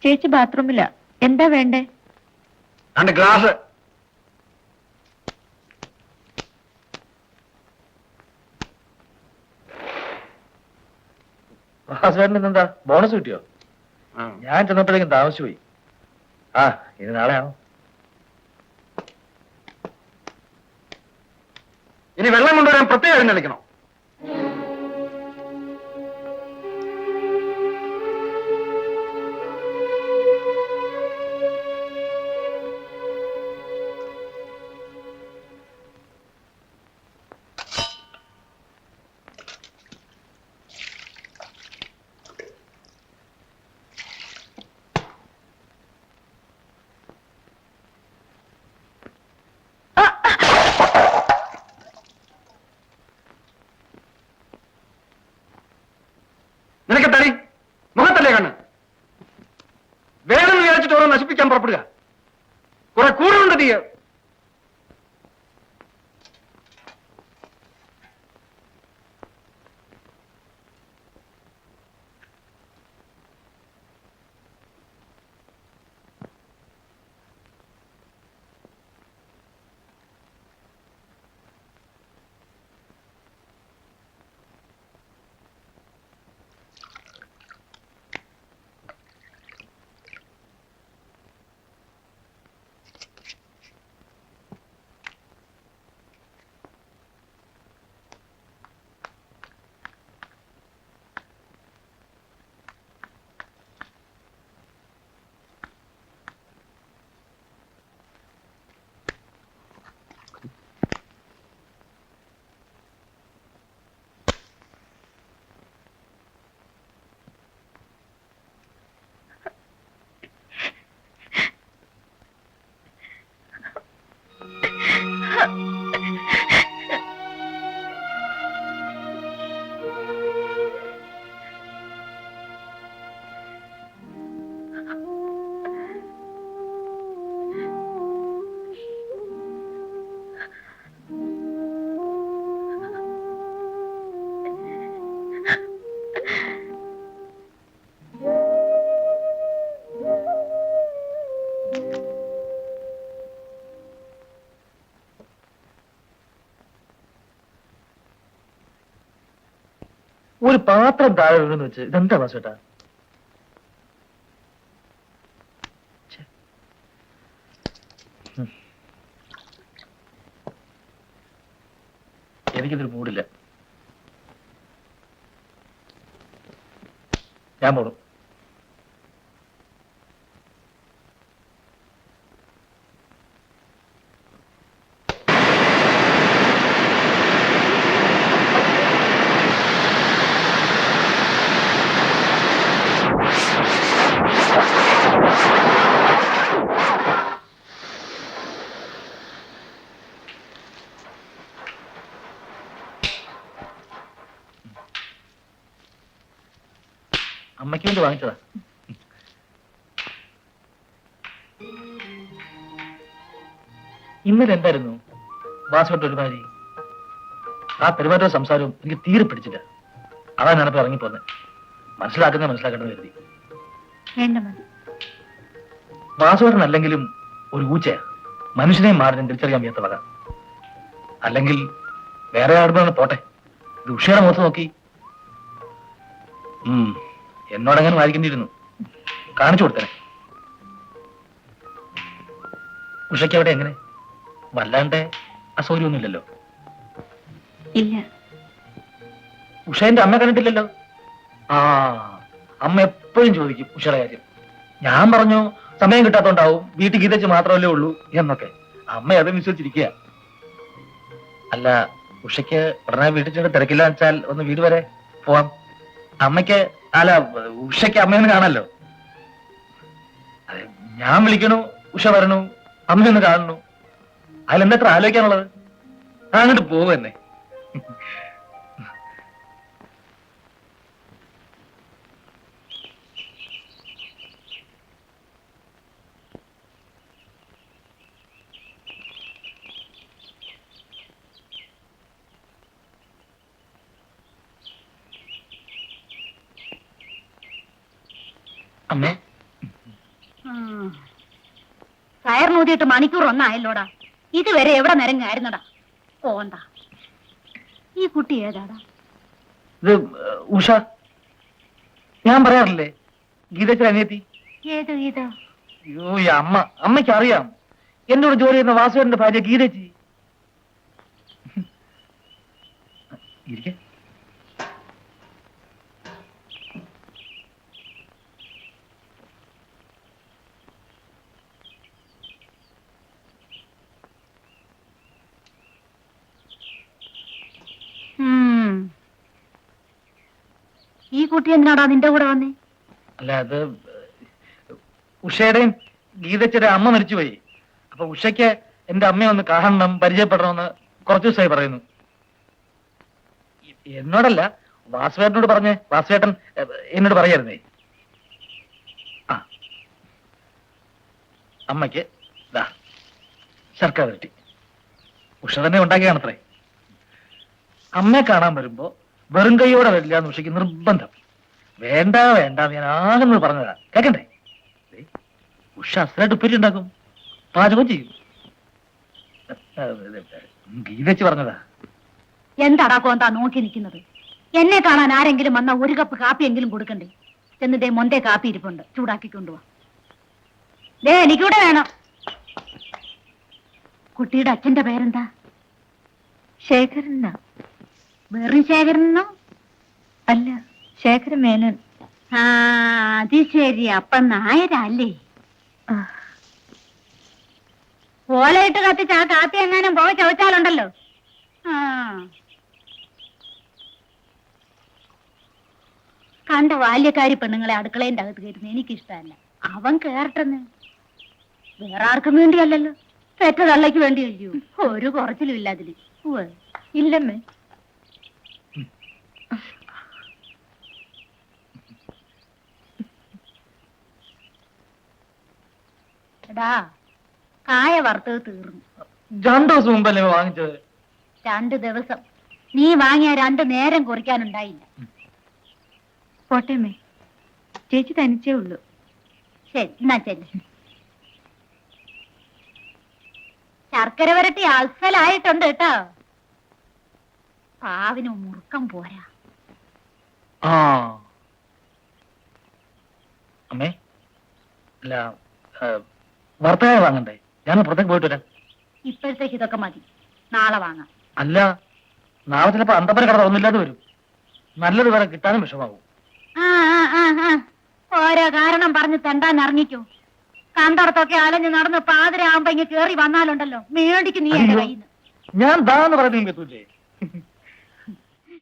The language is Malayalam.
ചേച്ചി ബാത്റൂമിലാ. എന്താ വേണ്ടേ? രണ്ട് ഗ്ലാസ്. എന്താ ബോണസ് കിട്ടിയോ? ഞാൻ ചെന്നപ്പോഴേക്കും താമസിച്ചു പോയി. ആ ഇത് നാളെയാണോ? ഇനി വെള്ളം കൊണ്ടുവരാൻ പ്രത്യേകം എഴുന്നള്ളിക്കണോ? നിനക്ക് തടി മുഖത്തല്ലേ കണ്ണ്? വേണമെന്ന് വിചാരിച്ചിട്ട് ഓരോ നശിപ്പിക്കാൻ പുറപ്പെടുക. കുറെ കൂടുതലുണ്ട് തീയ. ഒരു പാത്രം താഴെ വീണെന്ന് വെച്ച് ഇതെന്താ വാസുവേട്ടാ? എനിക്കിതൊരു മൂടില്ല. ഞാൻ പോണു. അമ്മയ്ക്ക് വേണ്ടി വാങ്ങിച്ചതാ. ഇന്നലെ എന്തായിരുന്നു വാസുവേട്ട ഒരുമാതിരി? ആ പെരുമാറ്റവും സംസാരവും എനിക്ക് തീരെ പിടിച്ചില്ല. അതാ ഞാനിപ്പോ ഇറങ്ങിപ്പോന്നെ. മനസ്സിലാക്കേണ്ടത് കരുതി. വാസുവേട്ടൻ അല്ലെങ്കിലും ഒരു ഊച്ചയാ. മനുഷ്യനെ മാറി തിരിച്ചറിയാൻ വയ്യാത്ത വക. അല്ലെങ്കിൽ വേറെ ആടുമ്പോഴാണ് പോട്ടെ. ഇത് ഉഷയുടെ മുഖത്ത് നോക്കി. എന്നോടങ്ങനെ വായിക്കേണ്ടിയിരുന്നു. കാണിച്ചു കൊടുത്തനെ. ഉഷയ്ക്ക് അവിടെ എങ്ങനെ? വല്ലാണ്ട് അസൗകര്യമൊന്നുമില്ലല്ലോ? ഇല്ല. ഉഷേന്റെ അമ്മ കണ്ടിട്ടില്ലല്ലോ? ആ, അമ്മ എപ്പോഴും ചോദിക്കും ഉഷയുടെ കാര്യം. ഞാൻ പറഞ്ഞു സമയം കിട്ടാത്തോണ്ടാവും, വീട്ടിൽ ഗീതച്ച് മാത്രമല്ലേ ഉള്ളൂ എന്നൊക്കെ. അമ്മ അത് വിശ്വസിച്ചിരിക്കുക. അല്ല, ഉഷയ്ക്ക് ഉടനെ വീട്ടിൽ ചെന്ന് തിരക്കില്ല വെച്ചാൽ ഒന്ന് വീട് വരെ പോവാം. അമ്മയ്ക്ക് അല്ല, ഉഷയ്ക്ക് അമ്മയൊന്ന് കാണാലോ. ഞാൻ വിളിക്കണു, ഉഷ വരണു, അമ്മയൊന്ന് കാണണു. അതിലെന്തെത്ര ആലോചിക്കാനുള്ളത്? അങ്ങോട്ട് പോവന്നെ. അമ്മേ, കയർ നൂതിയിട്ട് മണിക്കൂർ ഒന്നായല്ലോടാ. ഇതുവരെ എവിടെ നിരങ്ങായിരുന്നടാ. പോണ്ട. ഈ കുട്ടി ഏതാടാ? ഇത് ഉഷ. ഞാൻ പറയാറില്ലേ, ഗീതച്ചൻ അനിയത്തി. ഏത് ഗീത? അയ്യോ, ഈ അമ്മയ്ക്ക് അറിയാം. എന്നോട് ജോലി ചെയ്യുന്ന വാസുവിന്റെ ഭാര്യ ഗീതച്ചി. ഇരിക്കെ. ഈ കുട്ടി എന്തിനാടാ നിന്റെ കൂടെ വന്നേ? അല്ല, അത് ഉഷയുടെയും ഗീതച്ചയുടെ അമ്മ മരിച്ചുപോയി. അപ്പൊ ഉഷയ്ക്ക് എന്റെ അമ്മയെ ഒന്ന് കാണണം, പരിചയപ്പെടണമെന്ന് കുറച്ചു ദിവസമായി പറയുന്നു. എന്നോടല്ല, വാസുവേട്ടനോട് പറഞ്ഞേ. വാസുവേട്ടൻ എന്നോട് പറയായിരുന്നേ. ആ, അമ്മയ്ക്ക് ദാ ശർക്കര വരട്ടി. ഉഷ തന്നെ ഉണ്ടാക്കിയാണത്രേ. അമ്മയെ കാണാൻ വരുമ്പോ വെറും കൈയോടെ വരില്ല എന്ന് ഉഷയ്ക്ക് നിർബന്ധം. വേണ്ട വേണ്ട, ഞാൻ ആകുന്നത് പറഞ്ഞതാ, കേക്കണ്ടേ? ദേ, ഉഷ അസലായിട്ട് ഉപ്പേരി ഉണ്ടാക്കും, പാചകം ചെയ്യും. ഗീതച്ച് പറഞ്ഞതാ. എന്താടാ കോന്താ നോക്കി നിൽക്കുന്നത്? എന്നെ കാണാൻ ആരെങ്കിലും വന്ന ഒരു കപ്പ് കാപ്പിയെങ്കിലും കൊടുക്കണ്ടേ? ചെന്നിട്ടേ മൊന്തേ കാപ്പി ഇരിപ്പുണ്ട്, ചൂടാക്കി കൊണ്ടുപോവാ. ദേ, എനിക്കൂടെ വേണം. കുട്ടിയുടെ അച്ഛന്റെ പേരെന്താ? ശേഖരനാ. വെറും ശേഖരനോ? അല്ല, ശേഖരൻ മേനൻ. ആ, അത് ശരി. അപ്പൊ നായരല്ലേ? ഓലയിട്ട് കത്തിച്ച് ആ കാപ്പി എങ്ങാനും പോയി ചോദിച്ചാലുണ്ടല്ലോ. ആ, കണ്ട ബാല്യക്കാരി പെണ്ണുങ്ങളെ അടുക്കളേന്റെ അകത്ത് കയറ്റുന്ന എനിക്കിഷ്ടമല്ല. അവൻ കേറട്ടെന്ന്. വേറെ ആർക്കും വേണ്ടിയല്ലല്ലോ, പെറ്റ തള്ളയ്ക്ക് വേണ്ടിയല്ലോ. ഒരു കുറച്ചിലും ഇല്ല അതില്. ഇല്ലമ്മേ. എടാ, കായ വറുത്തത് തീർന്നു. 2 ദിവസം മുമ്പല്ലേ വാങ്ങിച്ചത്? 2 ദിവസം. നീ വാങ്ങിയ 2 നേരം കുറിക്കാനുണ്ടായില്ല. പോട്ടേമ്മേ, ചേച്ചി തനിച്ചേ ഉള്ളൂ. ശരി, എന്നാ ചെല്ലു. ശർക്കര വരട്ടി അസലായിട്ടുണ്ട് കേട്ടോ. പാവിന് മുറുക്കം പോരാ. ആ അമ്മേ, അല്ല, വർത്തകായ വാങ്ങണ്ടേ? ഞാൻ പുറത്തേക്ക് പോയിട്ട് വരാം. ഇപ്പോഴത്തേക്ക് ഇതൊക്കെ മതി, നാളെ വാങ്ങാം. അല്ല, നാളെ ചിലപ്പോ അന്തപ്പര കട തുറന്നില്ലാതെ വരും. നല്ലത് വേറെ കിട്ടാനും വിഷമാവും. ആ ആ ആ ആ ഓരോ കാരണം പറഞ്ഞ് തെണ്ടാൻ ഇറങ്ങിക്കോ. കണ്ടടത്തൊക്കെ അലഞ്ഞ് നടന്ന് പാതിരാകുമ്പോ ഇങ്ങ് കേറി വന്നാലുണ്ടല്ലോ, മേടിക്ക് നീ എന്റെ അയ്യോ, കയ്യിൽ നിന്ന്. ഞാൻ ദാന്ന് പറയുന്നത് കേട്ടൂല്ലേ?